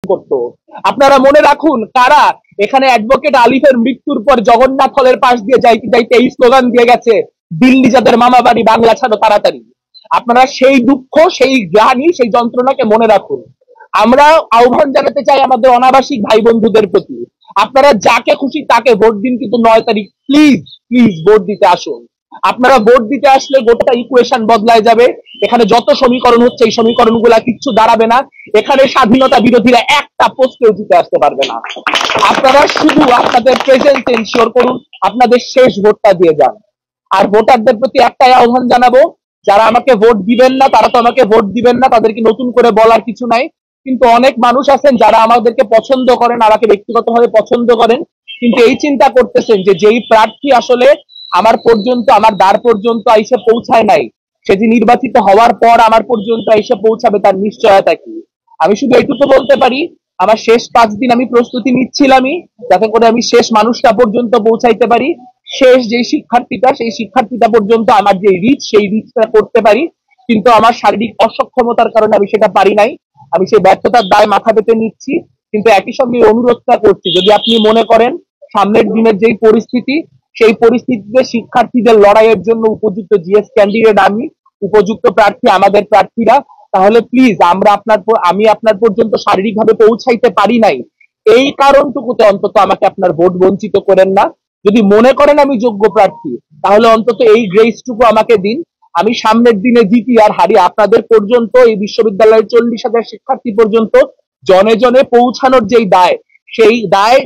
করতো। আপনারা মনে রাখুন কারা এখানে অ্যাডভোকেট আলিফের মৃত্যুর পর জগন্নাথ হলের পাশ দিয়ে যাইতে যাইতে এই স্লোগান দিয়ে গেছে, দিল্লি যাদের মামা বাড়ি বাংলা ছাড়ো তাড়াতাড়ি। আপনারা সেই দুঃখ, সেই গ্লানি, সেই যন্ত্রণাকে মনে রাখুন। আমরা আহ্বান জানাতে চাই আমাদের অনাবাসিক ভাই বন্ধুদের প্রতি, আপনারা যাকে খুশি তাকে ভোট দিন, কিন্তু 9 তারিখ প্লিজ প্লিজ ভোট দিতে আসুন। আপনারা ভোট দিতে আসলে গোটা ইকুয়েশন বদলায় যাবে। এখানে যত সমীকরণ হচ্ছে এই সমীকরণগুলা কিচ্ছু দাঁড়াবে না। এখানে স্বাধীনতা বিরোধীরা একটা পোস্টেও জিতে আসতে পারবে না। আপনারা শুধু আপনাদের প্রেজেন্স এনশিওর করুন, আপনাদের শেষ ভোটটা দিয়ে যান। আর ভোটারদের প্রতি একটাই আহ্বান জানাবো, যারা আমাকে ভোট দিবেন না তারা তো আমাকে ভোট দিবেন না, তাদেরকে নতুন করে বলার কিছু নাই। কিন্তু অনেক মানুষ আছেন যারা আমাদেরকে পছন্দ করেন, আমাকে ব্যক্তিগতভাবে পছন্দ করেন, কিন্তু এই চিন্তা করতেছেন যে যেই প্রার্থী আসলে আমার পর্যন্ত, আমার দ্বার পর্যন্ত এসে পৌঁছায় নাই, সে যে নির্বাচিত হওয়ার পর আমার পর্যন্ত এসে পৌঁছাবে তার নিশ্চয়তা কি। আমি শুধু এইটুকু বলতে পারি, আমার শেষ 5 দিন আমি প্রস্তুতি নিচ্ছিলামই যাতে করে আমি শেষ মানুষটা পর্যন্ত পৌঁছাইতে পারি, শেষ যে শিক্ষার্থীটা সেই শিক্ষার্থীটা পর্যন্ত আমার যে রিচ সেই রিচটা করতে পারি। কিন্তু আমার শারীরিক অসক্ষমতার কারণে আমি সেটা পারি নাই। আমি সেই ব্যর্থতার দায় মাথা পেতে নিচ্ছি। কিন্তু একই সঙ্গে অনুরোধটা করছি, যদি আপনি মনে করেন সামনের দিনের যেই পরিস্থিতি, সেই পরিস্থিতিতে শিক্ষার্থীদের লড়াইয়ের জন্য উপযুক্ত জিএস ক্যান্ডিডেট আমি, উপযুক্ত প্রার্থী আমাদের প্রার্থীরা, তাহলে প্লিজ আমি আপনার পর্যন্ত শারীরিকভাবে পৌঁছাইতে পারি নাই, এই কারণটুকুতে অন্তত আমাকে আপনার ভোট বঞ্চিত করেন না। যদি মনে করেন আমি যোগ্য প্রার্থী, তাহলে অন্তত এই গ্রেসটুকু আমাকে দিন। আমি সামনের দিনে জিতি আর হারি, আপনাদের পর্যন্ত, এই বিশ্ববিদ্যালয়ের 40,000 শিক্ষার্থী পর্যন্ত জনে জনে পৌঁছানোর যেই দায়,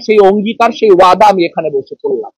সেই অঙ্গীকার, সেই ওয়াদা আমি এখানে বসে করলাম।